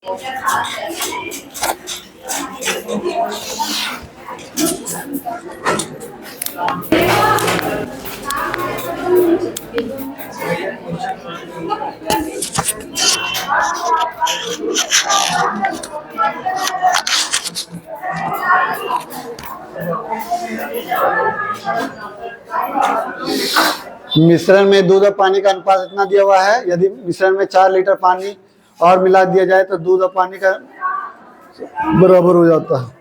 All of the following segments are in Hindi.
मिश्रण में दूध और पानी का अनुपात इतना दिया हुआ है। यदि मिश्रण में 4 लीटर पानी और मिला दिया जाए तो दूध और पानी का बराबर हो जाता है।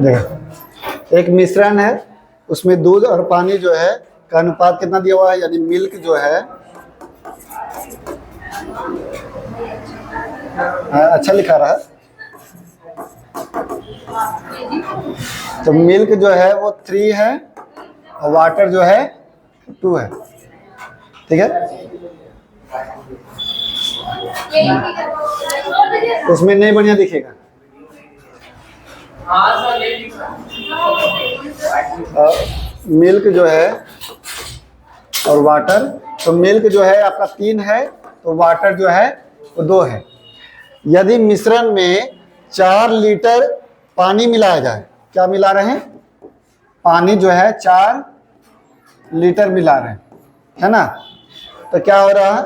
देखो, एक मिश्रण है, उसमें दूध और पानी जो है का अनुपात कितना दिया हुआ है, यानी मिल्क जो है, अच्छा लिखा रहा है, तो मिल्क जो है वो 3 है और वाटर जो है 2 है। ठीक है, उसमें नहीं बढ़िया दिखेगा। मिल्क जो है और वाटर, तो मिल्क जो है आपका 3 है तो वाटर जो है वो 2 है। यदि मिश्रण में 4 लीटर पानी मिलाया जाए, क्या मिला रहे हैं, पानी जो है 4 लीटर मिला रहे हैं, है ना, तो क्या हो रहा है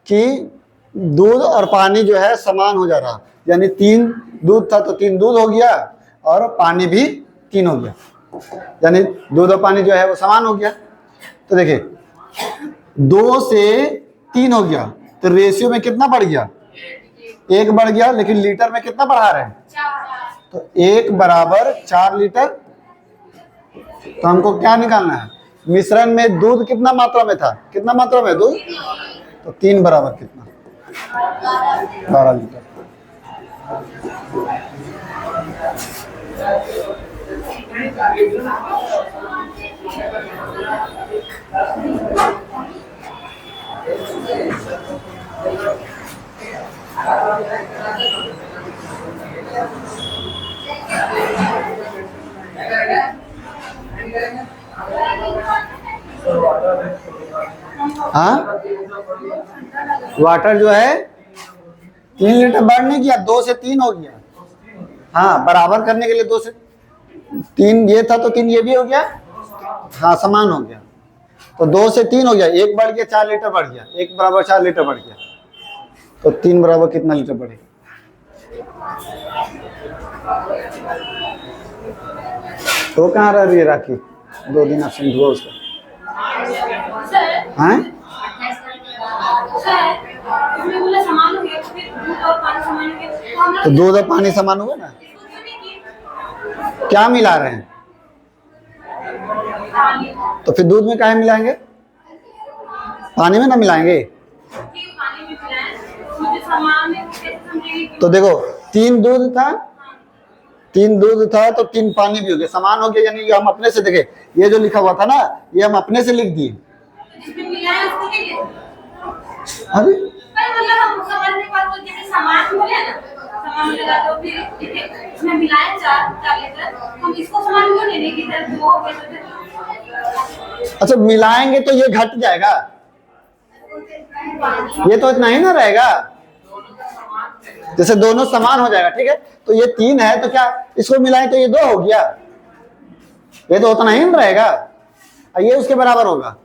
कि दूध और पानी जो है समान हो जा रहा, यानी 3 दूध था तो 3 दूध हो गया और पानी भी 3 हो गया, यानी दूध और पानी जो है वो समान हो गया। तो देखिए 2 से 3 हो गया तो रेशियो में कितना बढ़ गया, 1 बढ़ गया, लेकिन लीटर में कितना बढ़ा रहे हैं, तो 1 बराबर 4 लीटर। तो हमको क्या निकालना है, मिश्रण में दूध कितना मात्रा में था, कितना मात्रा में दूध, तो 3 बराबर कितना, 12 लीटर। हाँ, वाटर जो है 3 लीटर बढ़ने किया, 2 से 3 हो गया। हाँ, बराबर करने के लिए 2 से 3 ये था तो 3 ये भी हो गया, हाँ समान हो गया, तो 2 से 3 हो गया, 1 बढ़ गया, 4 लीटर बढ़ गया, 1 बराबर 4 लीटर बढ़ गया, तो 3 बराबर कितना लीटर बढ़ेगा, तो कहाँ रह रही है राखी, 2 दिन एब्सेंट हुआ उसका, हाँ तो दूध और पानी समान हुआ ना, क्या मिला रहे हैं, तो फिर दूध में काहे मिलाएंगे, पानी में ना मिलाएंगे। तो देखो 3 दूध था, 3 दूध था तो 3 पानी भी हो गया, समान हो गया, यानी हम अपने से देखे, ये जो लिखा हुआ था ना ये हम अपने से लिख दिए। अरे अच्छा, मिलाएंगे तो ये घट जाएगा, ये तो इतना ही ना रहेगा, जैसे दोनों समान हो जाएगा। ठीक है, तो ये 3 है तो क्या इसको मिलाएं तो ये 2 हो गया, ये तो उतना ही रहेगा, ये उसके बराबर होगा।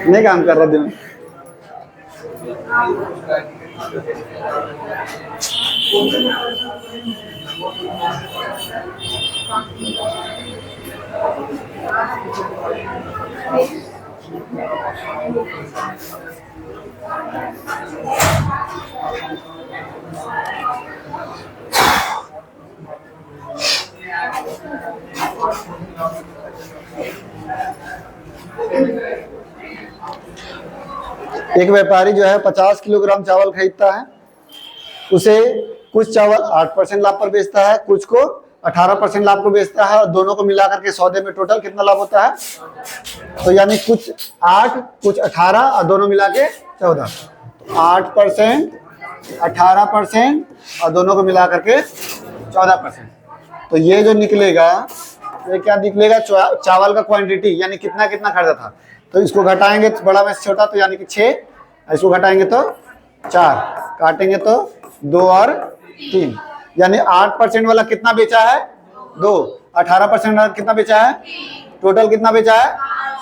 नहीं काम कर रहा दिन, एक व्यापारी जो है 50 किलोग्राम चावल खरीदता है, उसे कुछ चावल 8% लाभ पर बेचता है, कुछ को 18% लाभ को बेचता है, और दोनों को मिलाकर के सौदे में टोटल कितना लाभ होता है? तो यानी कुछ 8, कुछ 18 और दोनों मिला के 14। 8%, 18% और दोनों को मिला करके 14%। तो ये जो निकलेगा, ये क्या निकलेगा? चावल का क्वांटिटी, यानी कितना कितना खरीदा था। तो इसको घटाएंगे तो बड़ा में से छोटा, तो यानी कि 6, इसको घटाएंगे तो 4, काटेंगे तो 2 और 3, यानी 8% वाला कितना बेचा है? 2। 18% वाला कितना बेचा है? टोटल कितना बेचा है?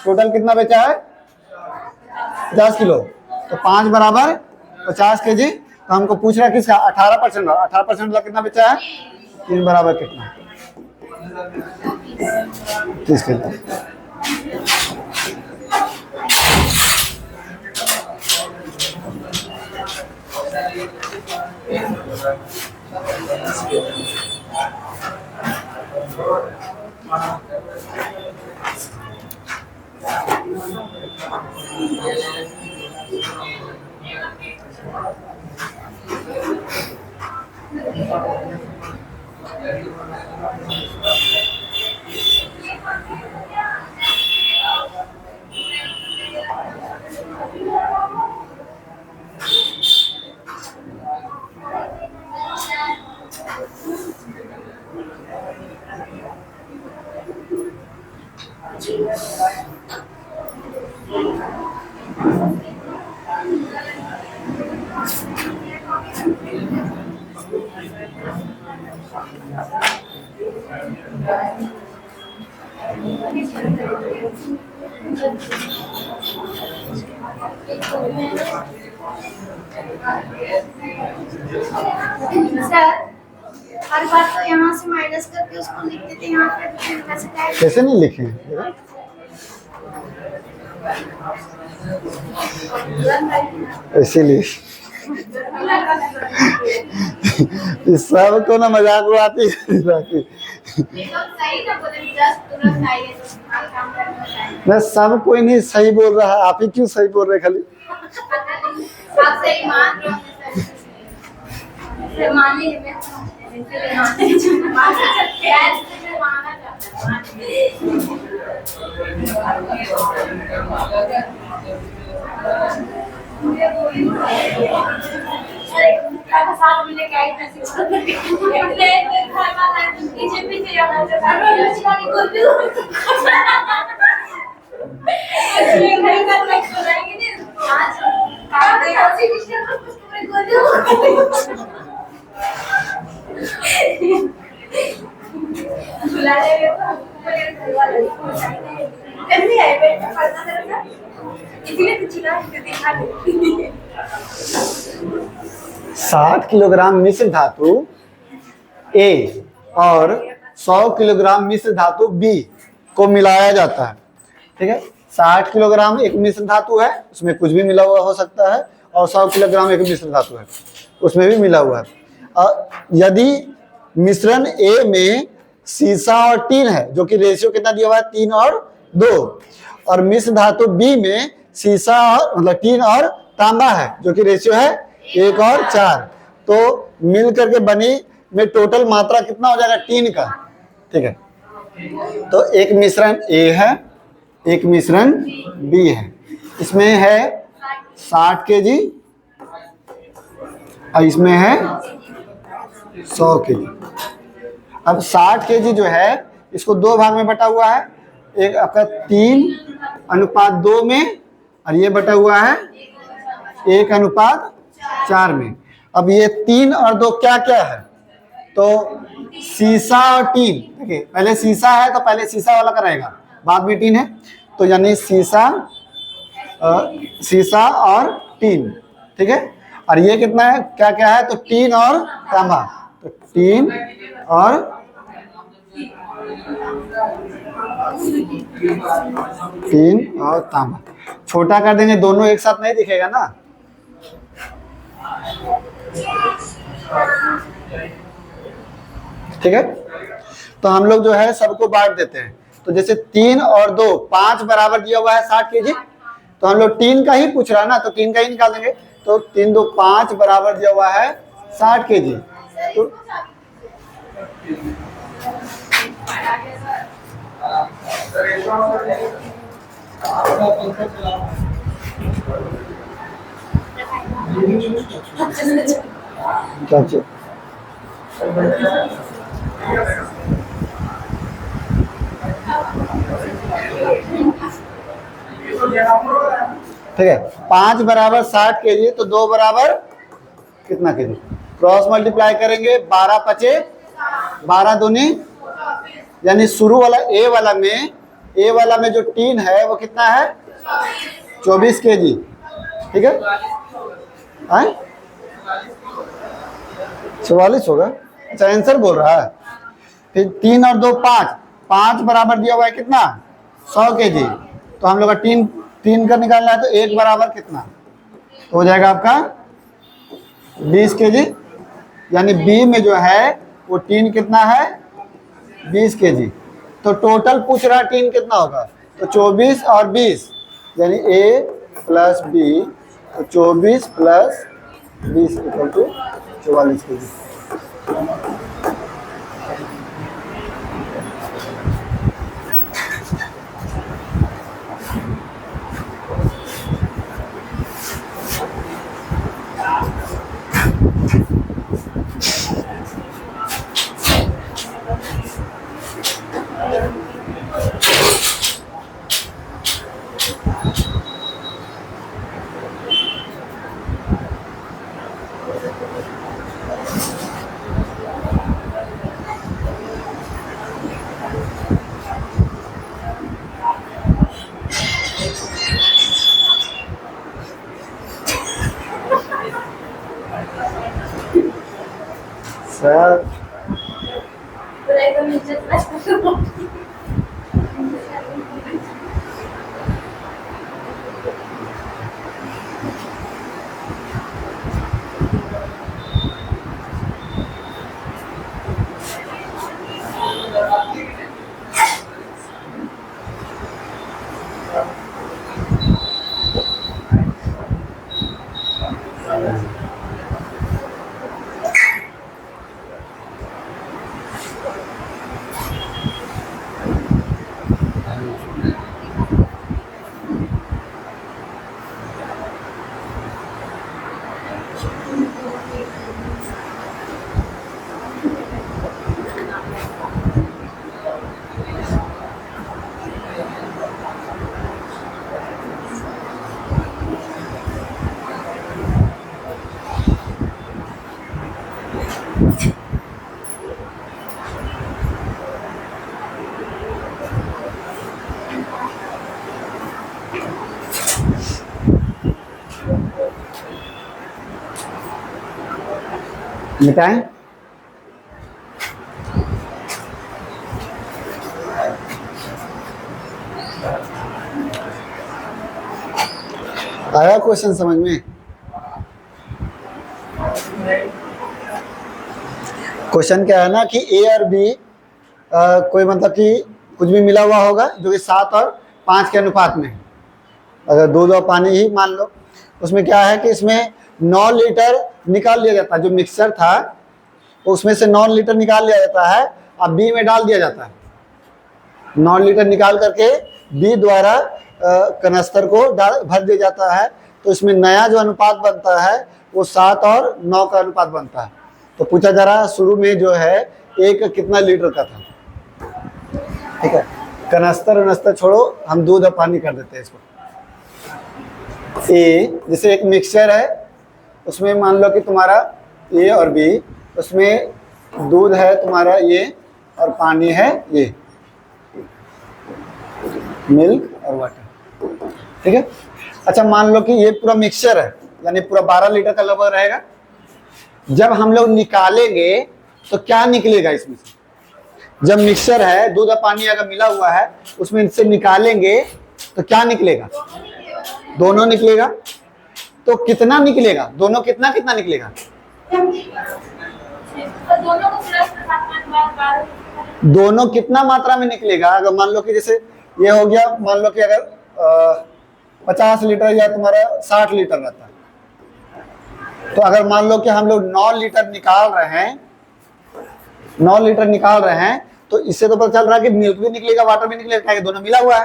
टोटल कितना बेचा है? 50 किलो। तो 5 बराबर 50 केजी। तो हमको पूछ रहा है किसका? 18% वाला। 18% वाला कितना बेचा है? 3 बराबर कितना? 30 किलो। सर हर बार तो यहाँ से माइनस करके उसको लिखते थे, यहाँ पे कैसे नहीं लिखे? इसीलिए इस सब को ना मजाक उड़ाती है। मैं सब कोई नहीं सही बोल रहा है, आप ही क्यों सही बोल रहे? खाली आप सही मान रहे हो सर, मान लीजिए मैं साथ मिले क्या इसीलिए 60 किलोग्राम मिश्र धातु ए और 100 किलोग्राम मिश्र धातु बी को मिलाया जाता है। ठीक है, 60 किलोग्राम एक मिश्र धातु है, उसमें कुछ भी मिला हुआ हो सकता है, और 100 किलोग्राम एक मिश्र धातु है, उसमें भी मिला हुआ है। और यदि मिश्रण ए में सीसा और टीन है, जो कि रेशियो कितना दिया हुआ है? 3 और 2, और मिश्र धातु बी में सीसा और मतलब टीन और तांबा है, जो कि रेशियो है 1 और 4, तो मिल करके बनी में टोटल मात्रा कितना हो जाएगा टीन का? ठीक है, तो एक मिश्रण ए है, एक मिश्रण बी है, इसमें है 60 केजी और इसमें है 100 केजी। अब 60 केजी जो है इसको 2 भाग में बटा हुआ है, एक आपका 3:2 में, और ये बटा हुआ है 1:4 में। अब ये 3 और 2 क्या क्या है? तो सीसा और टीन। देखिए, पहले सीसा है तो पहले सीसा वाला का रहेगा, बाद में टीन है, तो यानी सीसा और टीन। ठीक है, और ये कितना है? क्या क्या है? तो टीन और तांबा, तो टीन और तांबा। छोटा कर देंगे, दोनों एक साथ नहीं दिखेगा ना। ठीक है, तो हम लोग जो है सबको बांट देते हैं। तो जैसे 3 और 2 5 बराबर दिया हुआ है 60 केजी, तो हम लोग 3 का ही पूछ रहा है ना, तो 3 का ही निकाल देंगे। तो 3 2 5 बराबर दिया हुआ है 60 केजी, तो अच्छा, ठीक है। 5 बराबर 60 केजी, तो 2 बराबर कितना केजी? क्रॉस मल्टीप्लाई करेंगे, 12 पचे 12 दूनी, यानी शुरू वाला ए वाला में जो टीन है वो कितना है? 24 केजी। ठीक है, 44 होगा। अच्छा, आंसर बोल रहा है। फिर 3 और 2 5, 5 बराबर दिया हुआ है कितना? 100 केजी। तो हम लोग का तीन का निकालना है, तो 1 बराबर कितना? तो हो जाएगा आपका 20 केजी, यानी बी में जो है वो टीन कितना है? 20 केजी। तो टोटल पूछ रहा टीन कितना होगा? तो 24 और 20, यानी ए प्लस बी, तो 24 plus 20 equal to 44 KG. Sir मिटाएं। आया क्वेश्चन समझ में? क्वेश्चन क्या है ना कि ए और बी कोई मतलब कि कुछ भी मिला हुआ होगा जो कि 7 और 5 के अनुपात में है। अगर दूध और पानी ही मान लो, उसमें क्या है कि इसमें 9 लीटर निकाल लिया जाता है। जो मिक्सर था उसमें से 9 लीटर निकाल लिया जाता है, अब बी में डाल दिया जाता है। 9 लीटर निकाल करके बी द्वारा कनस्तर को भर दिया जाता है। तो इसमें नया जो अनुपात बनता है वो 7 और 9 का अनुपात बनता है। तो पूछा जा रहा है शुरू में जो है एक कितना लीटर का था। ठीक है, कनस्तर वनस्तर छोड़ो, हम दूध और पानी कर देते हैं इसको। ए जैसे एक मिक्सचर है, उसमें मान लो कि तुम्हारा ए और बी, उसमें दूध है तुम्हारा ये और पानी है ये, मिल्क और वाटर। ठीक है, अच्छा मान लो कि ये पूरा मिक्सचर है, यानी पूरा 12 लीटर का लगभग रहेगा। जब हम लोग निकालेंगे तो क्या निकलेगा इसमें से? जब मिक्सचर है, दूध और पानी अगर मिला हुआ है, उसमें से निकालेंगे तो क्या निकलेगा? दोनों निकलेगा। तो कितना निकलेगा? दोनों कितना कितना निकलेगा? दोनों कितना मात्रा में निकलेगा? अगर मान लो कि जैसे ये हो गया, मान लो कि अगर 50 लीटर या तुम्हारा 60 लीटर रहता है, तो अगर मान लो कि हम लोग 9 लीटर निकाल रहे हैं 9 लीटर निकाल रहे हैं, तो इससे तो पता चल रहा है कि मिल्क भी निकलेगा, वाटर भी निकलेगा, क्या दोनों मिला हुआ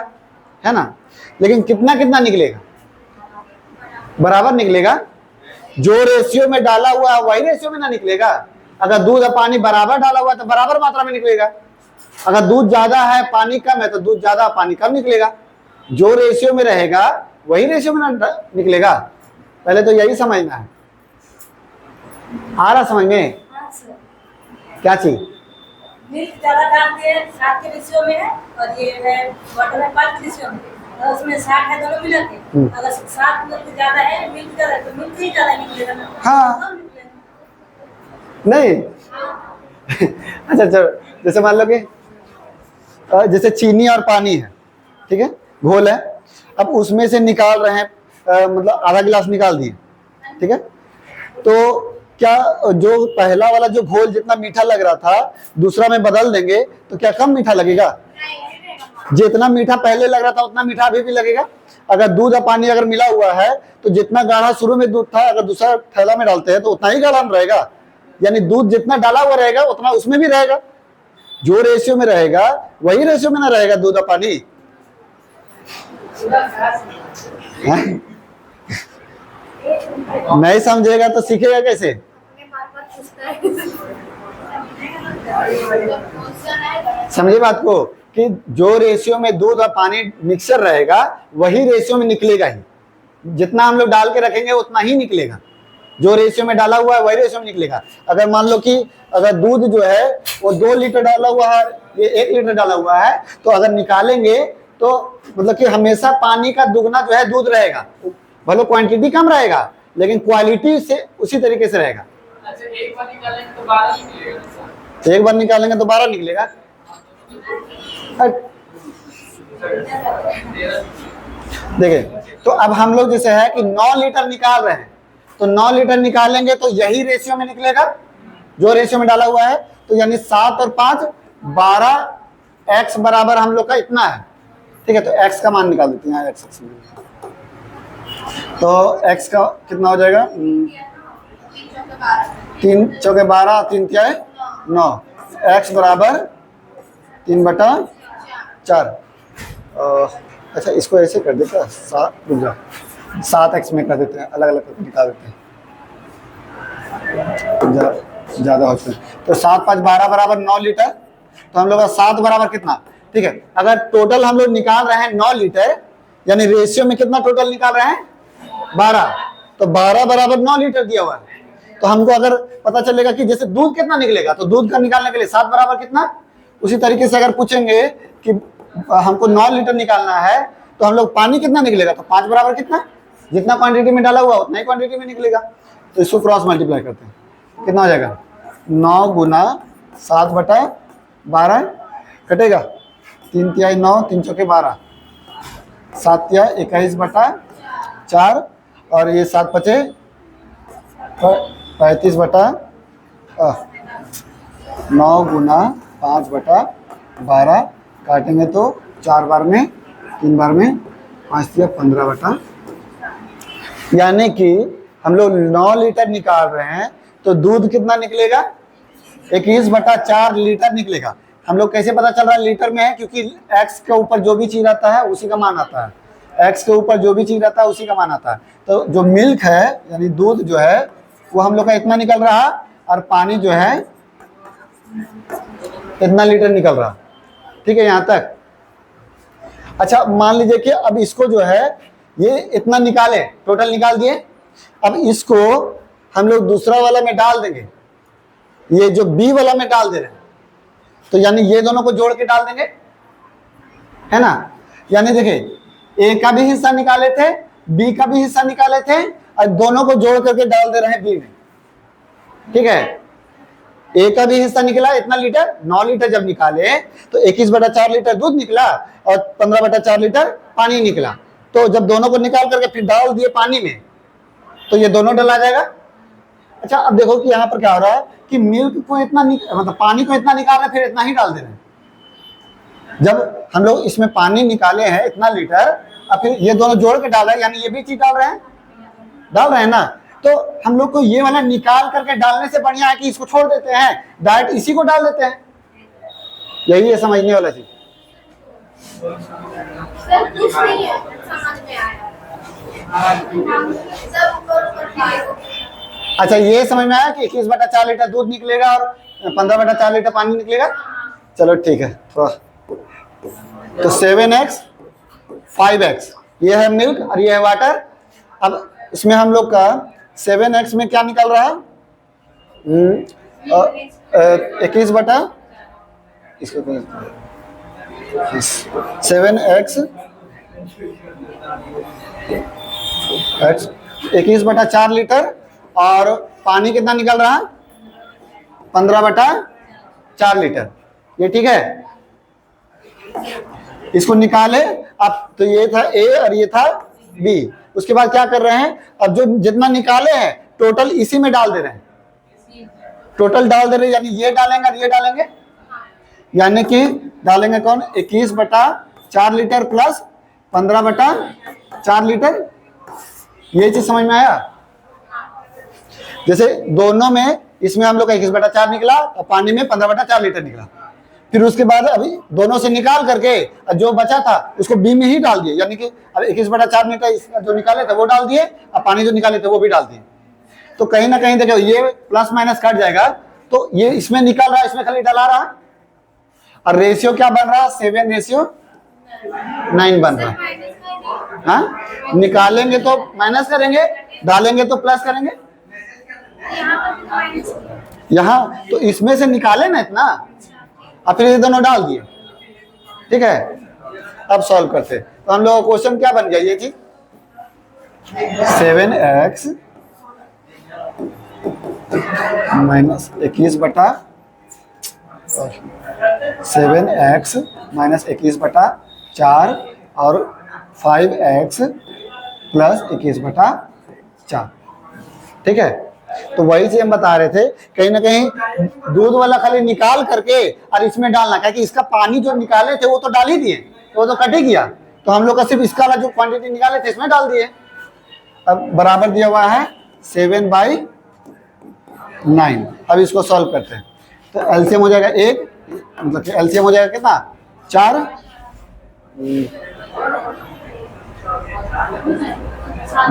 है ना। लेकिन कितना कितना निकलेगा? बराबर निकलेगा। जो रेशियो में डाला हुआ है वही रेशियो में ना निकलेगा। अगर दूध और पानी बराबर डाला हुआ है तो बराबर मात्रा में निकलेगा। अगर दूध ज्यादा है पानी कम है तो दूध ज्यादा पानी कम निकलेगा। जो रेशियो में रहेगा वही रेशियो में ना निकलेगा। पहले तो यही समझना है। आ रहा समझ में? हाँ सर। क्या चीज? मिल्क ज्यादा डालते हैं 7 के रेशियो में है, और ये है वाटर है 5 के रेशियो में, और उसमें 60 है दोनों मिला के। अगर 7 मिल्क ज्यादा है, मिल्क ज्यादा है, तो मिल्क ही ज्यादा निकलेगा ना। हाँ। कम निकलेगा। नहीं अच्छा चलो, जैसे मान लो कि जैसे चीनी और पानी है, ठीक है, घोल है। अब उसमें से निकाल रहे हैं, मतलब आधा गिलास निकाल दिए, ठीक है। तो क्या जो पहला वाला जो घोल जितना मीठा लग रहा था, दूसरा में बदल देंगे तो क्या कम मीठा लगेगा? जितना मीठा पहले लग रहा था उतना मीठा अभी भी लगेगा। अगर दूध और पानी अगर मिला हुआ है तो जितना गाढ़ा शुरू में दूध था, अगर दूसरा थैला में डालते हैं तो उतना ही गाढ़ा रहेगा। यानी दूध जितना डाला हुआ रहेगा उतना उसमें भी रहेगा। जो रेशियो में रहेगा वही रेशियो में ना रहेगा दूध और पानी। नहीं समझेगा तो सीखेगा कैसे? समझे बात को, कि जो रेशियो में दूध और पानी मिक्सर रहेगा वही रेशियो में निकलेगा ही। जितना हम लोग डाल के रखेंगे उतना ही निकलेगा। जो रेशियो में डाला हुआ है वही रेशियो में निकलेगा। अगर मान लो कि अगर दूध जो है वो 2 लीटर डाला हुआ है, ये 1 लीटर डाला हुआ है, तो अगर निकालेंगे तो मतलब कि हमेशा पानी का दुगना जो है दूध रहेगा। भले क्वांटिटी कम रहेगा लेकिन क्वालिटी से उसी तरीके से रहेगा। अच्छा, एक बार निकालेंगे तो 12 निकलेगा। एक बार निकालेंगे तो 12 निकलेगा। देखिए, तो अब हम लोग जैसे है कि 9 लीटर निकाल रहे हैं, तो 9 लीटर निकालेंगे तो यही रेशियो में निकलेगा जो रेशियो में डाला हुआ है। तो यानी 7 और 5 12, x बराबर हम लोग का इतना है, ठीक है। तो x का मान निकाल देते हैं। x तो x का कितना हो जाएगा? 3 चौके 12, 3 क्या है 9। x बराबर 3/4। अच्छा, इसको ऐसे कर देते हैं, 7x में कर देते हैं, अलग अलग करके निकाल देते हैं, ज़्यादा होते हैं। तो 7 5 12 बराबर 9 लीटर। तो हम लोग का 7 बराबर कितना, ठीक है। अगर टोटल हम लोग निकाल रहे हैं 9 लीटर, यानी रेशियो में कितना टोटल निकाल रहे हैं 12, तो 12 बराबर 9 लीटर दिया हुआ है। तो हमको अगर पता चलेगा कि जैसे दूध कितना निकलेगा, तो दूध का निकालने के लिए 7 बराबर कितना, उसी तरीके से अगर पूछेंगे कि हमको 9 लीटर निकालना है तो हम लोग पानी कितना निकलेगा, तो 5 बराबर कितना, जितना क्वांटिटी में डाला हुआ उतना ही क्वांटिटी में निकलेगा। तो इसको क्रॉस मल्टीप्लाई करते हैं, कितना हो जाएगा 9 गुना 7/12 कटेगा, 3 तिहाई 9, 3 चौके 12, 7 तिहाई 21/4, और ये 7 पचे 35/9 गुना 5/12 काटेंगे तो 4 बार में, 3 बार में 5 तिया 15/, यानी कि हम लोग 9 लीटर निकाल रहे हैं तो दूध कितना निकलेगा 21/4 लीटर निकलेगा। हम लोग कैसे पता चल रहा है लीटर में है, क्योंकि x के ऊपर जो भी चीज आता है उसी का मान आता है। x के ऊपर जो भी चीज रहता है उसी का मान आता है। तो जो मिल्क है यानी दूध जो है वो हम लोग का इतना निकल रहा, और पानी जो है इतना लीटर निकल रहा, ठीक है यहाँ तक। अच्छा, मान लीजिए कि अब इसको जो है ये इतना निकाले, टोटल निकाल दिए। अब इसको हम लोग दूसरा वाला में डाल देंगे, ये जो बी वाला में डाल दे रहे हैं, तो यानी ये दोनों को जोड़ के डाल देंगे, है ना। यानी देखिए ए का भी हिस्सा निकाले थे, बी का भी हिस्सा निकाले थे, और दोनों को जोड़ करके डाल दे रहे हैं बी में, ठीक है। ए का भी हिस्सा निकला इतना लीटर, 9 लीटर जब निकाले तो 21/4 लीटर दूध निकला और 15/4 लीटर पानी निकला। तो जब दोनों को निकाल करके फिर डाल दिए पानी में तो ये दोनों डला जाएगा। अच्छा, अब देखो कि यहाँ पर क्या हो रहा है कि मिल्क को इतना मतलब पानी को इतना निकाल रहे हैं, फिर इतना ही डाल दे रहे हैं। जब हम लोग इसमें पानी निकाले हैं इतना लीटर, और फिर ये दोनों जोड़ के डाल रहे हैं, यानी ये भी चीज डाल रहे हैं ना। तो हम लोग को ये वाला निकाल करके डालने से बढ़िया है कि इसको छोड़ देते हैं, डायरेक्ट इसी को डाल देते हैं। यही है समझने वाला चीज। सर कुछ नहीं है, समझ में आया सब ऊपर अच्छा, ये समझ में आया कि 21/4 लीटर दूध निकलेगा और 15/4 लीटर पानी निकलेगा। चलो ठीक है। तो 7x 5x ये है मिल्क और ये है वाटर। अब इसमें हम लोग का 7x में क्या निकल रहा है, 21 बटा इसको 7x 21/4 लीटर और पानी कितना निकल रहा है 15/4 लीटर। ये ठीक है, इसको निकाले। अब तो ये था A और ये था B। उसके बाद क्या कर रहे हैं, अब जो जितना निकाले हैं टोटल इसी में डाल दे रहे हैं, टोटल डाल दे रहे हैं, यानी ये डालेंगे और ये डालेंगे, यानी कि डालेंगे कौन 21/4 लीटर प्लस 15/4 लीटर। ये चीज समझ में आया। जैसे दोनों में, इसमें हम लोग का 21/4 निकला और पानी में 15/4 लीटर निकला। फिर उसके बाद अभी दोनों से निकाल करके जो बचा था उसको बी में ही डाल दिए, यानी कि अब 21/4 लीटर जो निकाले थे वो डाल दिए और पानी जो निकाले थे वो भी डाल दिए। तो कहीं ना कहीं देखो ये प्लस माइनस कट जाएगा, तो ये इसमें निकाल रहा है, इसमें खाली डला रहा है। और रेशियो क्या बन रहा है 7:9 बन रहा है। हाँ, निकालेंगे तो माइनस करेंगे, डालेंगे तो प्लस करेंगे। यहाँ तो इसमें से निकाले ना इतना और फिर ये दोनों डाल दिए। ठीक है, अब सॉल्व करते। तो हम लोग का क्वेश्चन क्या बन गया, ये चीज 7x माइनस 21/4 और 5x प्लस 21/4। ठीक है, तो वही चीज हम बता रहे थे, कहीं ना कहीं दूध वाला खाली निकाल करके और इसमें डालना, क्योंकि इसका पानी जो निकाले थे वो तो डाल ही दिए, वो तो कट ही गया। तो हम लोग का सिर्फ इसका वाला जो क्वांटिटी निकाले थे इसमें डाल दिए। अब बराबर दिया हुआ है 7/9। अब इसको सॉल्व करते हैं। तो एलसीएम हो जाएगा 1, मतलब एलसीएम हो जाएगा कितना 4।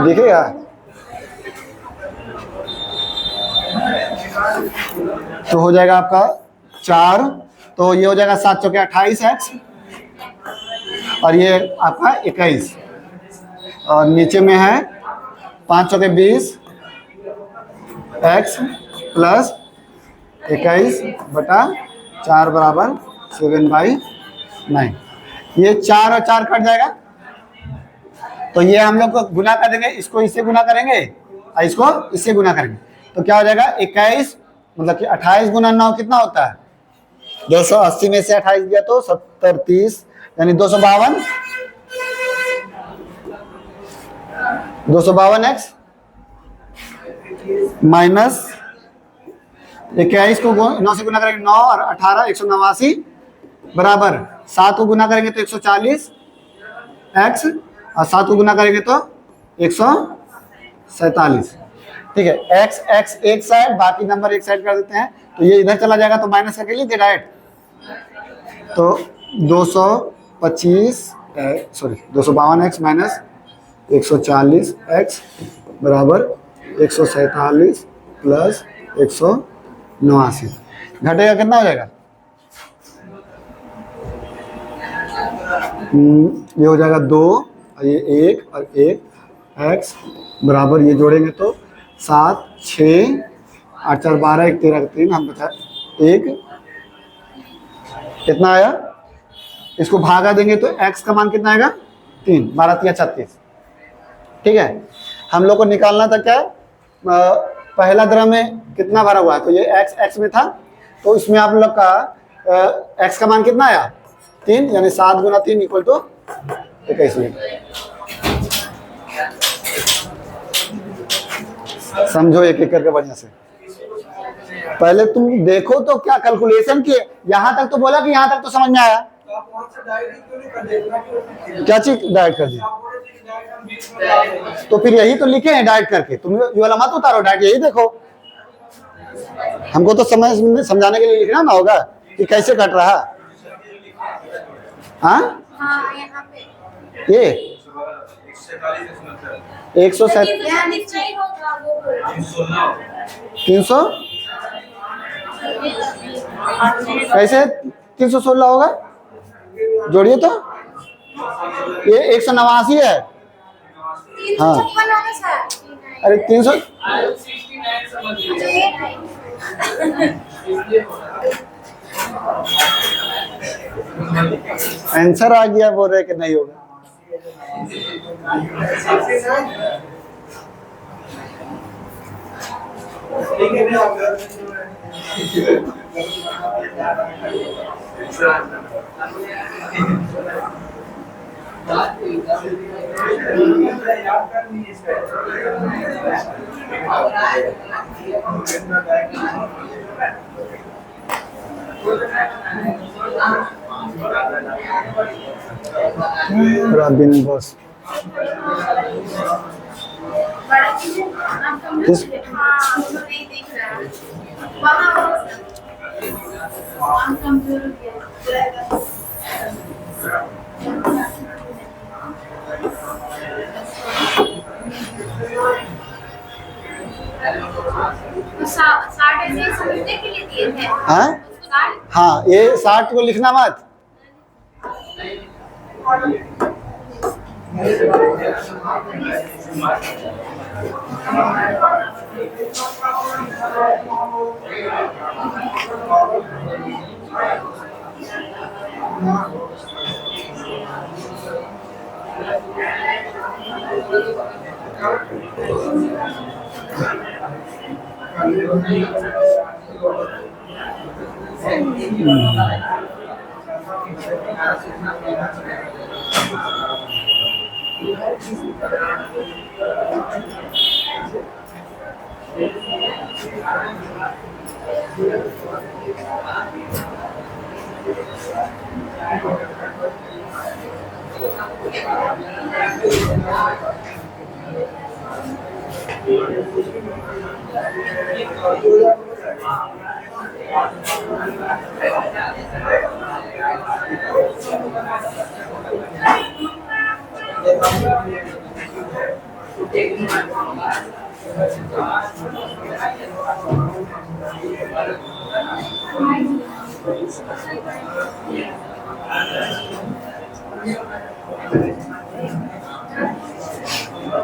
देखिएगा तो हो जाएगा आपका 4, तो ये हो जाएगा 7 चौके 28x और ये आपका 21 और नीचे में है 5 चौके 20x प्लस 21/4 बराबर 7/9। ये 4 और 4 कट जाएगा, तो ये हम लोग को गुना कर देंगे, इसको इससे गुना करेंगे और इसको इससे गुना करेंगे। तो क्या हो जाएगा 21, मतलब कि 28 गुना 9 कितना होता है 280 में से 28 गया तो 70 30 यानी 252x माइनस 21 को 9 से गुना करेंगे 9 और 18 189 बराबर 7 को गुना करेंगे तो 140x और 7 को गुना करेंगे तो 147। ठीक है, x x एक साइड, बाकी नंबर एक साइड कर देते हैं, तो ये इधर चला जाएगा तो माइनस करके लीजिए डायरेक्ट। तो 252x माइनस 140x बराबर 147 प्लस 189 घटेगा कितना हो जाएगा, ये हो जाएगा 2 और ये 1 और 1 x बराबर ये जोड़ेंगे तो 7 6 8 4 12 1 13 3 हम बचा 1 कितना आया। इसको भागा देंगे तो x का मान कितना आएगा 3 12 3 36। ठीक है, हम लोग को निकालना था क्या पहला द्रव में कितना भरा हुआ है, तो ये x में था, तो इसमें आप लोग का x का मान कितना आया 3, यानी 7 गुना 3 इक्वल टू 21 लीटर। समझो एक एक करके बढ़िया से। पहले तुम देखो तो क्या कैलकुलेशन किए, यहां तक तो बोला कि यहां तक तो समझ में आया, क्या चीज डाइट कर दी? तो फिर यही तो लिखे हैं डाइट करके, तुम ये वाला मत उतारो, डाइट यही देखो। हमको तो समझाने के लिए लिखना ना होगा कि कैसे कट रहा। हाँ हाँ यहाँ पे ये 107 यहाँ नहीं होगा वो 300 कैसे 316 होगा? जोड़िए तो, ये 189 है। हाँ 356 होगा सर। अरे 300 69 समझ अच्छा, लीजिए। ये नहीं। आंसर आ गया, बोल रहे कि नहीं होगा। बिन बॉस बड़ा चीज़ है, आपका मुझे हाँ वो नहीं दिख रहा है। वहाँ हम कमजोर हो गया। तो 60 से समझने के लिए दिए थे। हाँ हाँ, ये 60 को लिखना मत।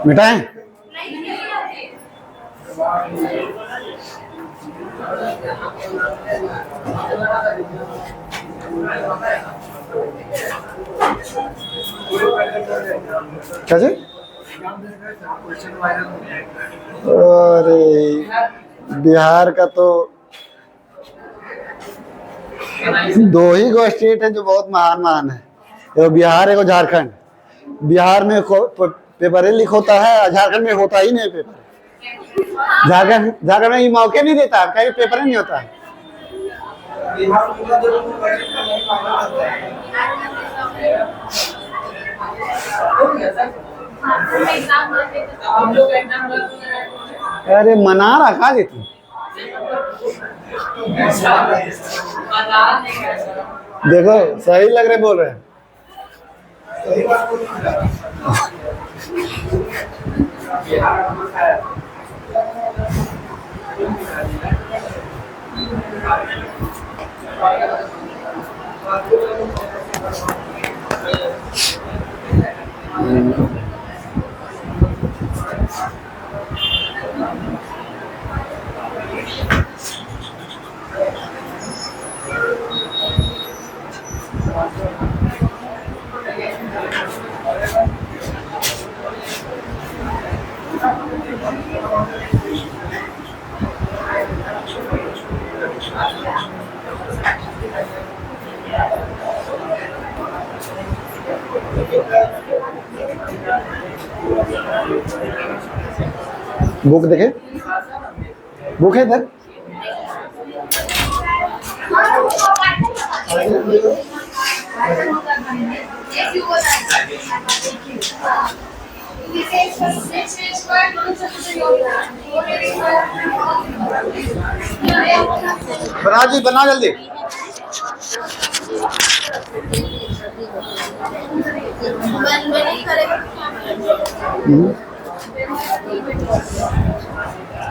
मिटाएं? क्या जी? अरे बिहार का तो 2 ही गो स्टेट है जो बहुत महान है, एगो बिहार एगो झारखंड। बिहार में पेपर लीक होता है, झारखंड में होता ही नहीं पेपर। झारखंड में ये मौके नहीं देता, कहीं पेपर ही नहीं होता है। हम लोग एग्जाम अरे मना रखा जी तुम, देखो सही लग रहे बोल रहे हैं। बुक देखे, बुक है इधर। बना जी, बना जल्दी।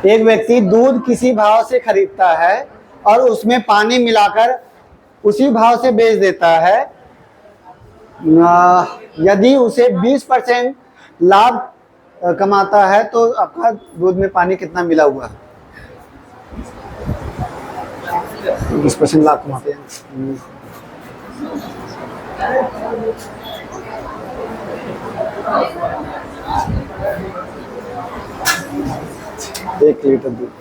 एक व्यक्ति दूध किसी भाव से खरीदता है और उसमें पानी मिलाकर उसी भाव से बेच देता है। यदि उसे 20% लाभ कमाता है तो आपका दूध में पानी कितना मिला हुआ है? 20% लाभ कमाते हैं। एक लीटर दूध,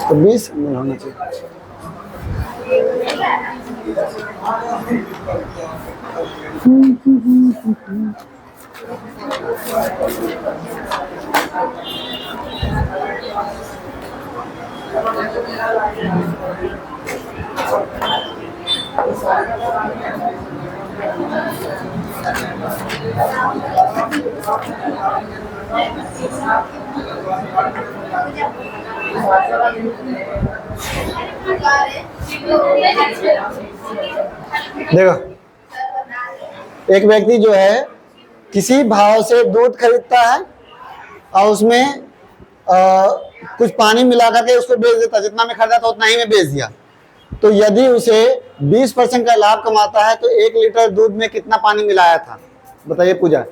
तो 20 ml होना चाहिए। देखो, एक व्यक्ति जो है किसी भाव से दूध खरीदता है और उसमें कुछ पानी मिला करके उसको बेच देता है। जितना में खरीदा था उतना ही में बेच दिया। तो यदि उसे 20% का लाभ कमाता है तो 1 लीटर दूध में कितना पानी मिलाया था? बताइए पूजा।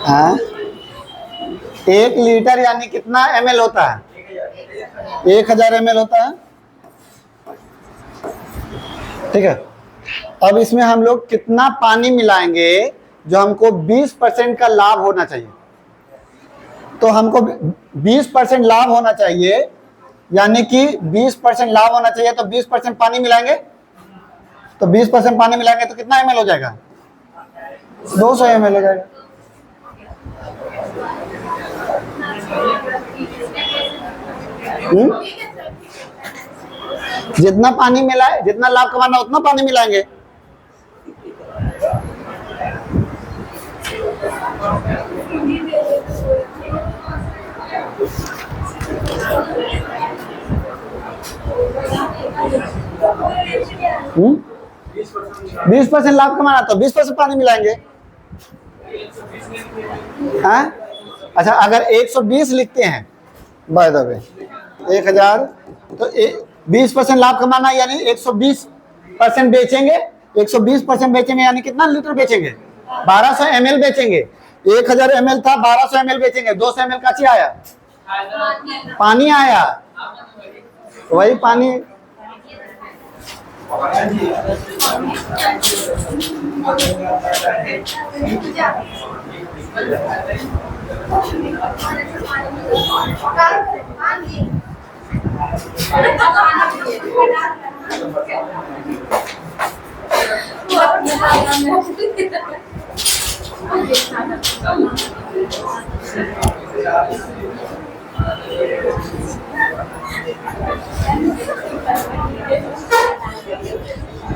हाँ, 1 लीटर यानी कितना ml होता है? 1000 ml होता है। ठीक है, अब इसमें हम लोग कितना पानी मिलाएंगे जो हमको 20% का लाभ होना चाहिए? तो हमको 20% लाभ होना चाहिए, यानी कि 20% लाभ होना चाहिए, तो 20% पानी मिलाएंगे। तो 20% पानी मिलाएंगे तो कितना ml हो जाएगा? 200 ml हो जाएगा। जितना पानी मिलाए, जितना लाभ कमाना उतना पानी मिलाएंगे। हम्म, 20% लाभ कमाना तो 20% पानी मिलाएंगे। हाँ? अच्छा, अगर 120 लिखते हैं बाय द वे 1000, तो 20% लाभ कमाना यानी 120% बेचेंगे। 120% बेचेंगे यानी कितना लीटर बेचेंगे? 1200 ml बेचेंगे। 1000 ml था, 1200 ml बेचेंगे। 200 ml का क्या आया? पानी आया। वही पानी।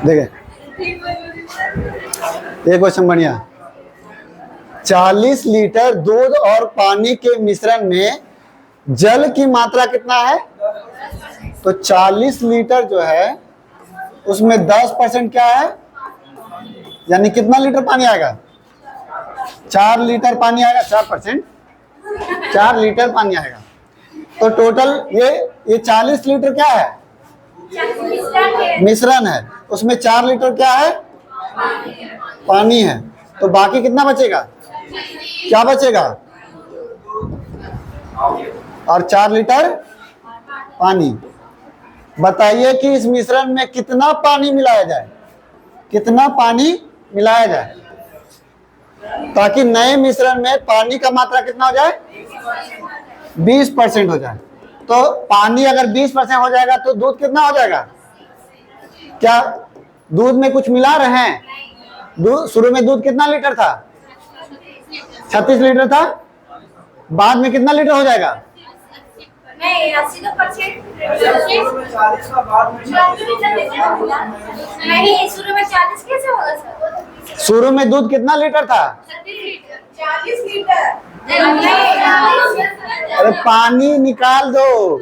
देखे ये क्वेश्चन बढ़िया। 40 लीटर दूध और पानी के मिश्रण में जल की मात्रा कितना है? तो 40 लीटर जो है उसमें 10% क्या है, यानी कितना लीटर पानी आएगा? 4 लीटर पानी आएगा। 4%, 4 लीटर पानी आएगा। तो टोटल ये 40 लीटर क्या है? मिश्रण है। उसमें 4 लीटर क्या है? पानी है। तो बाकी कितना बचेगा? क्या बचेगा? और 4 लीटर पानी। बताइए कि इस मिश्रण में कितना पानी मिलाया जाए? कितना पानी मिलाया जाए ताकि नए मिश्रण में पानी का मात्रा कितना हो जाए? 20% हो जाए। तो पानी अगर 20% हो जाएगा तो दूध कितना हो जाएगा? क्या दूध में कुछ मिला रहे हैं? दूध शुरू में दूध कितना लीटर था? 36 लीटर था, बाद में कितना लीटर हो जाएगा? नहीं 80 तो परसेंट नहीं, शुरू में 40 कैसे होगा सर? शुरू में दूध कितना लीटर था? 40 लीटर। अरे पानी निकाल दो,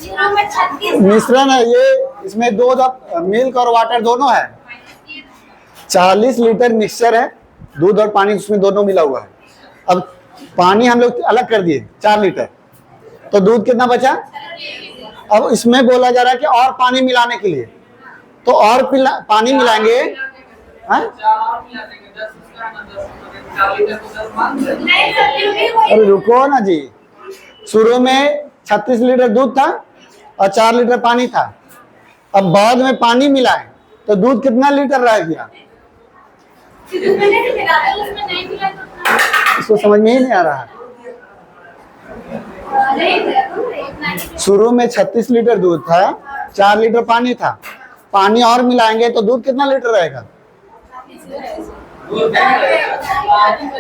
शुरू में 36 मिश्रण है ये, इसमें दूध मिल्क और वाटर दोनों है। 40 लीटर मिक्सचर है, दूध और पानी उसमें दोनों मिला हुआ है। अब पानी हम लोग अलग कर दिए 4 लीटर, तो दूध कितना बचा? अब इसमें बोला जा रहा है कि और पानी मिलाने के लिए, तो और पानी मिलाएंगे। हाँ? 4 लीटर को 10 मान लो। नहीं सर, अरे रुको ना जी, शुरू में 36 लीटर दूध था और 4 लीटर पानी था। अब बाद में पानी मिलाए तो दूध कितना लीटर रह गया? उसमें नहीं मिला तो इसको समझ में ही नहीं आ रहा। नहीं शुरू में 36 लीटर दूध था, 4 लीटर पानी था, पानी और मिलाएंगे तो दूध कितना लीटर रहेगा?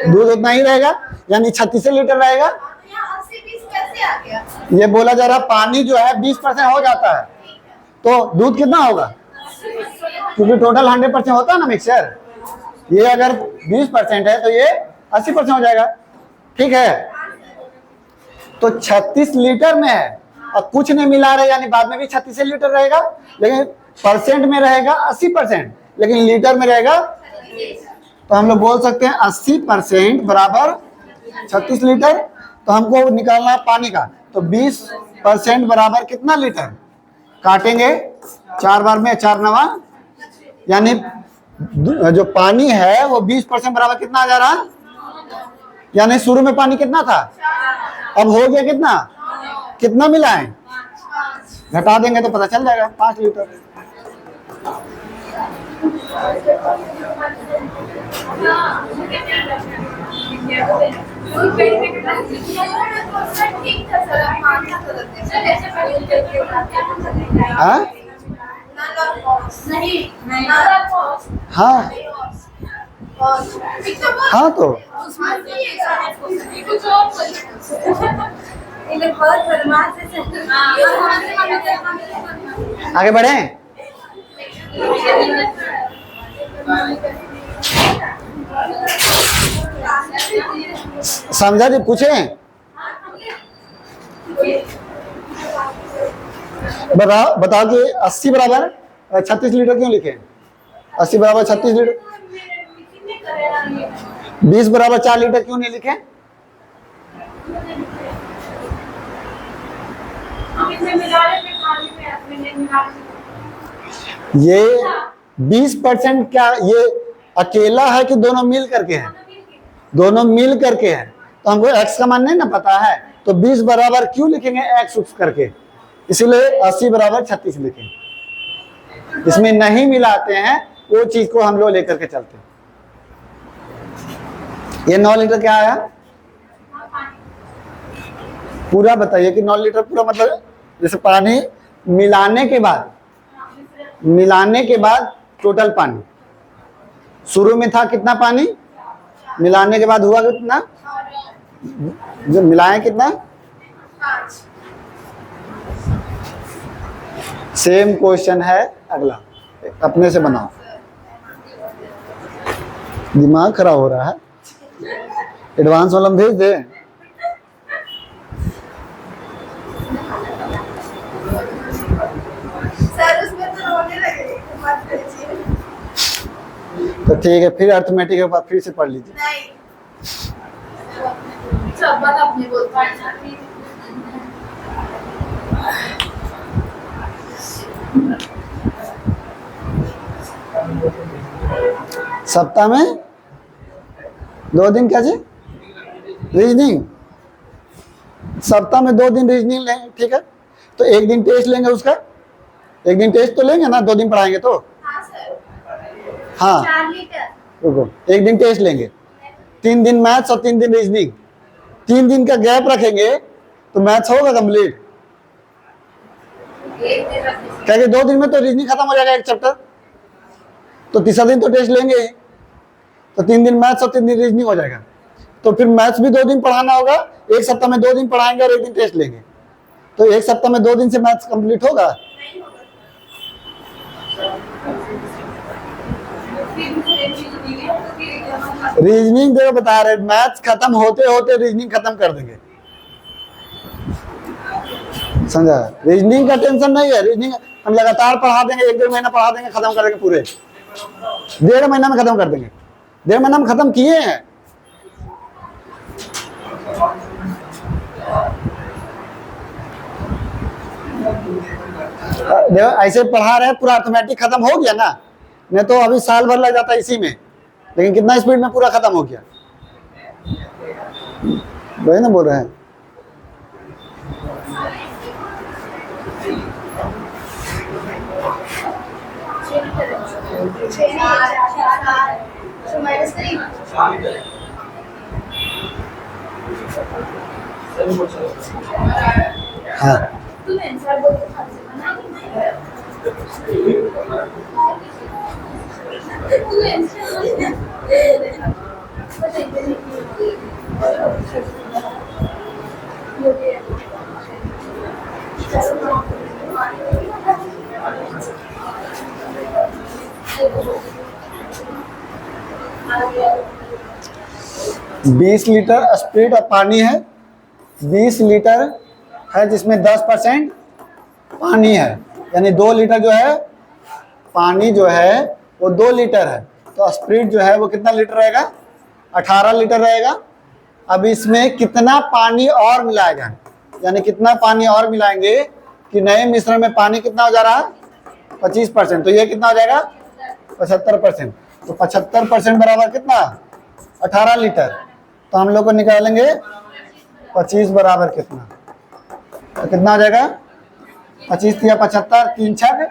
दूध उतना ही रहेगा, यानी 36 लीटर रहेगा। 80-20 कैसे आ गया? ये बोला जा रहा पानी जो है 20% हो जाता है, तो दूध कितना होगा? क्योंकि टोटल 100% होता है ना मिक्सचर, ये अगर 20% है तो ये 80% हो जाएगा। ठीक है, तो 36 लीटर में है और कुछ नहीं मिला रहे, यानी बाद में भी 36 लीटर रहेगा, लेकिन परसेंट में रहेगा 80%, लेकिन लीटर में रहेगा। तो हम लोग बोल सकते हैं 80% बराबर 36 लीटर। तो हमको निकालना है पानी का, तो 20% बराबर कितना लीटर? काटेंगे 4 बार में, 4 नवा, यानी जो पानी है वो 20% बराबर कितना आ जा रहा? यानी शुरू में पानी कितना था, अब हो गया कितना? कितना मिलाएं? घटा देंगे तो पता चल जाएगा, 5 लीटर। हाँ हाँ हाँ, तो आगे बढ़े। समझा जी? पूछें? बताओ कि 80 बराबर 36 लीटर क्यों लिखे? 80 बराबर 36 लीटर, 20 बराबर 4 लीटर क्यों नहीं लिखे? ये 20% क्या ये अकेला है कि दोनों मिल करके है? दोनों मिल करके है, तो हमको x का मान नहीं ना पता है, तो 20 बराबर क्यों लिखेंगे x करके, इसीलिए 80 बराबर 36 लिखेंगे। इसमें नहीं मिलाते हैं वो चीज को हम लोग लेकर के चलते हैं। ये 9 लीटर क्या आया? पूरा बताइए कि 9 लीटर पूरा मतलब, जैसे पानी मिलाने के बाद टोटल पानी, शुरू में था कितना पानी, मिलाने के बाद हुआ कितना, जो मिलाएं कितना? सेम क्वेश्चन है अगला, अपने से बनाओ। दिमाग खराब हो रहा है, एडवांस वाला भेज दे। सर उसमें तो रोने लगे, मत कीजिए। तो ठीक है, फिर अर्थमेटिक के बाद फिर से पढ़ लीजिए। नहीं सब बात अपनी बोलता है ना। सप्ताह में 2 दिन क्या जी? रीजनिंग। सप्ताह में 2 दिन रीजनिंग लेंगे, ठीक है, तो 1 दिन टेस्ट लेंगे उसका, 1 दिन टेस्ट तो लेंगे ना, 2 दिन पढ़ाएंगे तो। हाँ सर। हाँ 4 लीटर। रुको, 1 दिन टेस्ट लेंगे, 3 दिन मैथ्स और 3 दिन रीजनिंग, 3 दिन का गैप रखेंगे तो मैथ्स होगा कंप्लीट। क्या 2 दिन में तो रीजनिंग खत्म हो जाएगा, 1 चैप्टर, तो तीसरा दिन तो टेस्ट लेंगे ही, तो 3 दिन मैथ्स और 3 दिन रीजनिंग हो जाएगा। तो फिर मैथ्स भी 2 दिन पढ़ाना होगा, एक सप्ताह में 2 दिन पढ़ाएंगे और 1 दिन टेस्ट लेंगे, तो एक सप्ताह में 2 दिन से मैथ्स कंप्लीट होगा? रीजनिंग देखो बता रहे, मैथ्स खत्म होते होते रीजनिंग खत्म कर देंगे, समझा? रीजनिंग का टेंशन नहीं है, रीजनिंग हम लगातार पढ़ा देंगे, 1-1.5 महीना पढ़ा देंगे, खत्म कर देंगे पूरे, 1.5 महीना में खत्म कर देंगे, 1.5 महीना में खत्म किए हैं। देखो ऐसे पढ़ा रहे पूरा ऑटोमेटिक खत्म हो गया ना, नहीं तो अभी साल भर लग जाता इसी में, लेकिन कितना स्पीड में पूरा खत्म हो गया, वही ना बोल रहे हैं। हाँ बीस लीटर स्प्रिट और पानी है, 20 लीटर है जिसमें 10% पानी है, यानी 2 लीटर जो है पानी जो है वो 2 लीटर है, तो स्प्रिट जो है वो कितना लीटर रहेगा? 18 लीटर रहेगा। अब इसमें कितना पानी और मिलाएगा, यानी कितना पानी और मिलाएंगे कि नए मिश्रण में पानी कितना हो जा रहा है? 25%, तो ये कितना हो जाएगा? 75%, तो 75% बराबर कितना? 18 लीटर, तो हम लोग को निकालेंगे 25 बराबर कितना, तो कितना हो जाएगा? 25 या 75, 3 छक,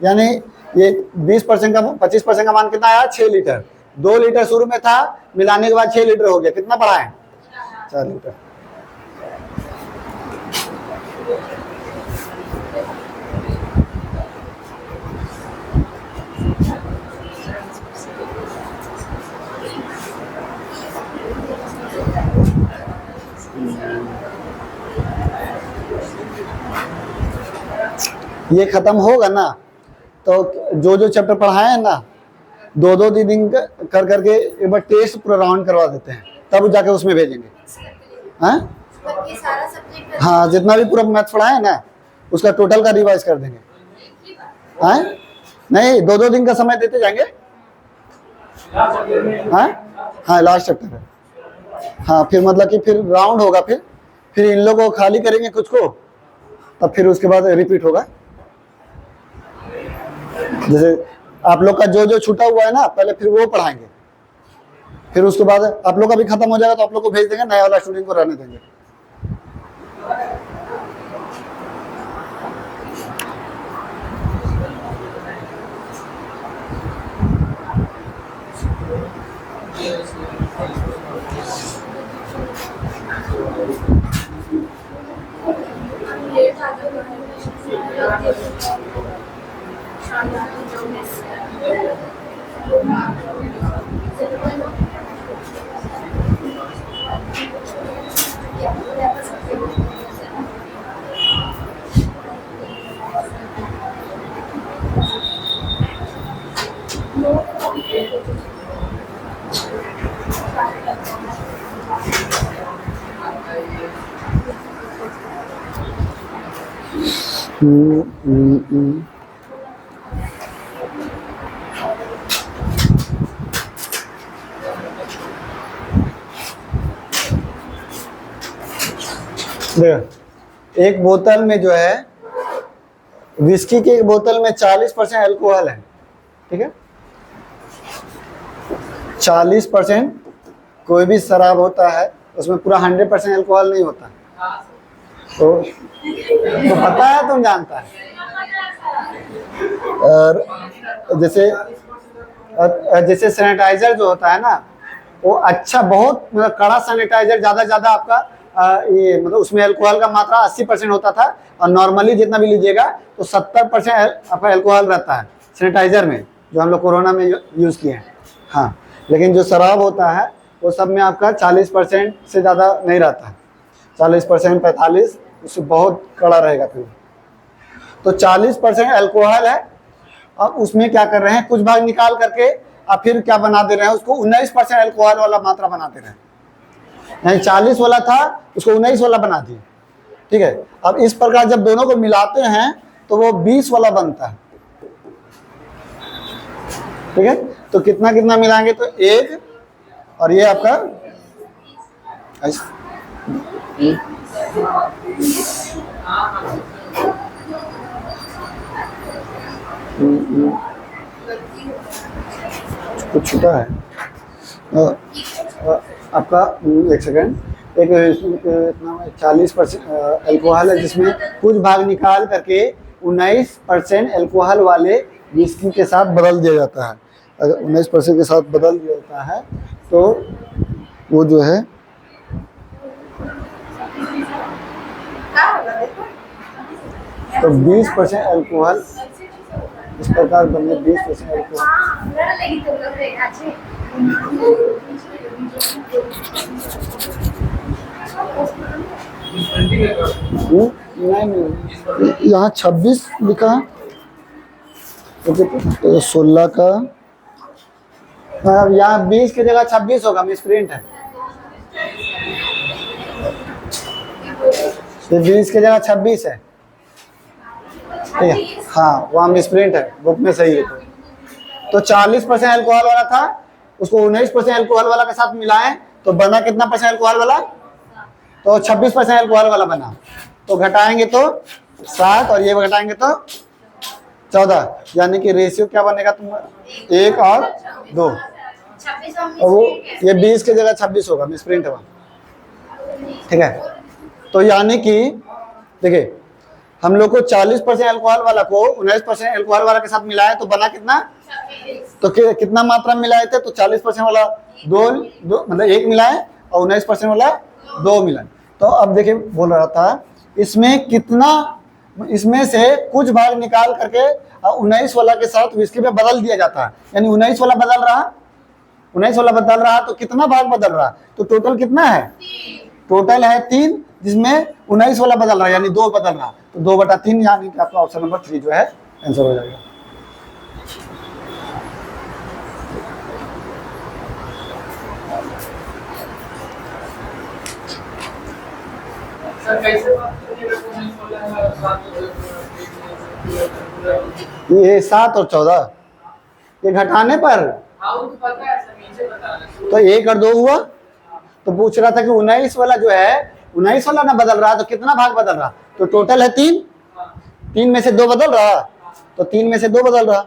यानी ये 20% का 25% का मान कितना आया? 6 लीटर। 2 लीटर शुरू में था, मिलाने के बाद 6 लीटर हो गया, कितना पड़ा है? 4 लीटर। ये खत्म होगा ना, तो जो जो चैप्टर पढ़ाए हैं ना, 2-2 दिन कर करके एक बार टेस्ट पूरा राउंड करवा देते हैं, तब जाके उसमें भेजेंगे। हाँ हाँ, जितना भी पूरा मैथ्स पढ़ाए हैं ना उसका टोटल का रिवाइज कर देंगे। हाँ नहीं, 2-2 दिन का समय देते जाएंगे। हाँ हाँ, लास्ट चैप्टर है। हाँ, फिर मतलब कि फिर राउंड होगा, फिर इन लोगों को खाली करेंगे कुछ को, तब फिर उसके बाद रिपीट होगा। जैसे आप लोग का जो जो छूटा हुआ है ना, पहले फिर वो पढ़ाएंगे, फिर उसके बाद आप लोग का भी खत्म हो जाएगा तो आप लोग को भेज देंगे, नया वाला स्टूडेंट को रहने देंगे। देखो, एक बोतल में जो है विस्की की एक बोतल में 40% अल्कोहल है, ठीक है? 40% कोई भी शराब होता है उसमें पूरा 100% अल्कोहल नहीं होता, तो पता है, तुम जानता है। और जैसे सैनिटाइजर जो होता है ना, वो अच्छा, बहुत मतलब कड़ा सैनिटाइजर, ज़्यादा आपका ये मतलब उसमें अल्कोहल का मात्रा 80% होता था, और नॉर्मली जितना भी लीजिएगा तो 70% आपका अल्कोहल रहता है सैनिटाइजर में, जो हम लोग कोरोना में यूज़ किए हैं। हाँ, लेकिन जो शराब होता है वो सब में आपका 40% से ज़्यादा नहीं रहता है, 40% 45, उससे बहुत कड़ा रहेगा फिर। तो 40% अल्कोहल है। अब उसमें क्या कर रहे हैं, कुछ भाग निकाल करके अब फिर क्या बना दे रहे हैं, उसको 19% अल्कोहल वाला मात्रा बना दे रहे हैं। यानी 40 वाला था उसको 19 वाला बना दिए। ठीक है, अब इस प्रकार जब दोनों को मिलाते हैं तो वो 20 वाला बनता है। ठीक है, तो कितना कितना मिलाएंगे, तो 1 और ये आपका कुछ छूटा है आपका, एक सेकेंड, एक इतना 40% अल्कोहल है जिसमें कुछ भाग निकाल करके 19% अल्कोहल वाले विस्की के साथ बदल दिया जाता है। अगर 19% के साथ बदल दिया जाता है तो वो जो है तो 20% अल्कोहल इस प्रकार बने, 20% अल्कोहल। नहीं, यहाँ 26 लिखा है, तो 16 का, यहाँ 20 की जगह 26 होगा, मिसप्रिंट है। ये 20 की जगह 26 है। ठीक है, हाँ वहाँ मिसप्रिंट है, बुक में सही है। तो 40% अल्कोहल वाला था, उसको 19% अल्कोहल वाला के साथ मिलाएं तो बना कितना परसेंट अल्कोहल वाला, तो 26% अल्कोहल वाला बना। तो घटाएंगे तो 7 और ये घटाएंगे तो 14, यानी कि रेशियो क्या बनेगा तुम्हारा, 1 और 2। और वो ये 20 की जगह 26 होगा, मिसप्रिंट है। ठीक है, तो यानी कि देखिए हम लोग को 40% अल्कोहल वाला को 19% अल्कोहल वाला के साथ मिलाया तो बना कितना, तो कितना मात्रा मिलाए थे, तो 40% वाला दो मतलब 1 मिलाए और 19% वाला 2 मिलाए। तो अब देखिए बोल रहा था इसमें कितना, इसमें से कुछ भाग निकाल करके 19 वाला के साथ विस्की में बदल दिया जाता है। यानी 19 वाला बदल रहा तो कितना भाग बदल रहा, तो टोटल कितना है, टोटल है 3, जिसमें 19 वाला बदल रहा है, यानी 2 बदल रहा, तो 2/3, यानी कि आपका ऑप्शन नंबर 3 जो है आंसर हो जाएगा। ये 7 और 14 ये घटाने पर तो 1 और 2 हुआ। तो पूछ रहा था कि 19 वाला जो है, 19 वाला ना बदल रहा तो कितना भाग बदल रहा, तो टोटल है 3 में से 2 बदल रहा, तो 3 में से 2 बदल रहा।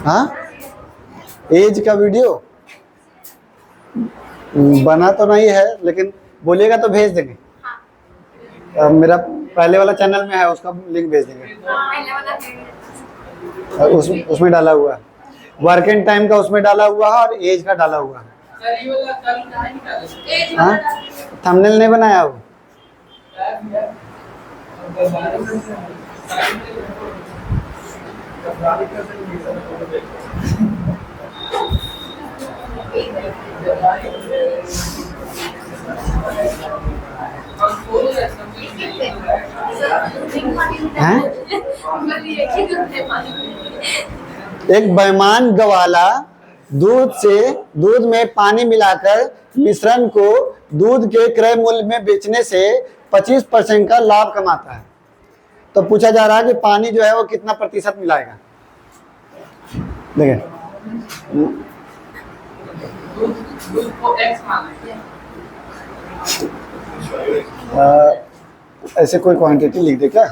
हाँ, एज का वीडियो बना तो नहीं है, लेकिन बोलिएगा तो भेज देंगे। मेरा पहले वाला चैनल में है, उसका लिंक भेज देंगे। उसमें डाला हुआ है, वर्किंग टाइम का उसमें डाला हुआ है और एज का डाला हुआ है। हाँ, थंबनेल नहीं बनाया वो, हैं? एक बेईमान गवाला दूध में पानी मिलाकर मिश्रण को दूध के क्रय मूल्य में बेचने से 25% का लाभ कमाता है। तो पूछा जा रहा है कि पानी जो है वो कितना प्रतिशत मिलाएगा। देखिए दूध को X माना ऐसे कोई क्वांटिटी लिख दे क्या?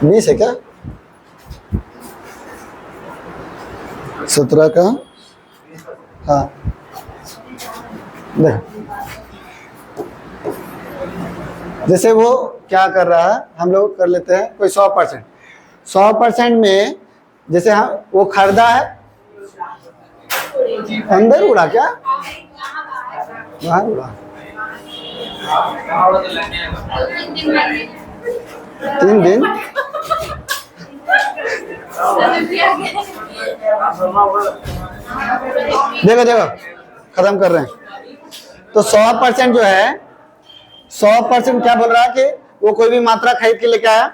बीस है क्या? 17 का, हाँ देख जैसे वो क्या कर रहा है, हम लोग कर लेते हैं कोई 100% में जैसे हम वो खरीदा है, अंदर उड़ा क्या? वहाँ उड़ा 3 दिन देखो खत्म कर रहे हैं। तो 100% जो है 100% क्या बोल रहा है कि वो कोई भी मात्रा खरीद के लेके आया,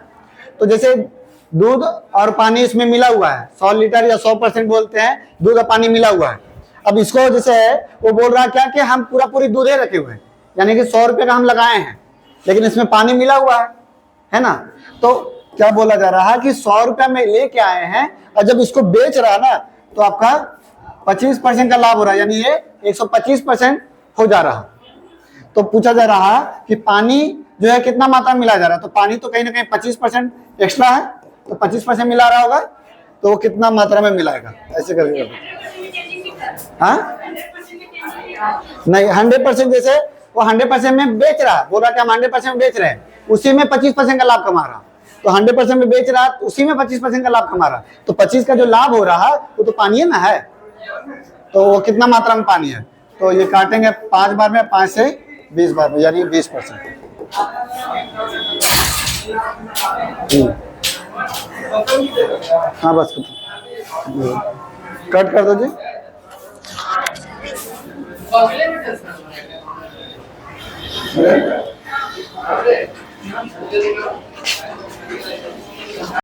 तो जैसे दूध और पानी इसमें मिला हुआ है, 100 लीटर या 100% बोलते हैं, दूध और पानी मिला हुआ है। अब इसको जैसे है वो बोल रहा है क्या कि हम पूरी दूधे रखे हुए हैं, यानी कि 100 रुपये का हम लगाए हैं, लेकिन इसमें पानी मिला हुआ है ना। तो क्या बोला जा रहा है कि 100 रुपया में लेके आए हैं और जब इसको बेच रहा है ना तो आपका 25% का लाभ हो रहा है, यानी ये 125% हो जा रहा। तो पूछा जा रहा है कि पानी जो है कितना मात्रा में मिलाया जा रहा है, तो पानी तो कहीं ना कहीं 25% एक्स्ट्रा है, तो 25% मिला रहा होगा, तो वो कितना मात्रा में मिलाएगा, ऐसे करके। हाँ नहीं 100% जैसे वो 100% में बेच रहा है, बोल रहा कि हम 100% में बेच रहे हैं, उसी में 25% का लाभ कमा रहा। तो 100% में बेच रहा तो उसी में 25% का लाभ कमा रहा, तो 25 का जो लाभ हो रहा वो तो पानी है ना है, तो वो कितना मात्रा में पानी है, तो ये काटेंगे 5 बार में, 5 से 20 बार में, यानी 20%। हाँ बस कट कर दो जी। अगले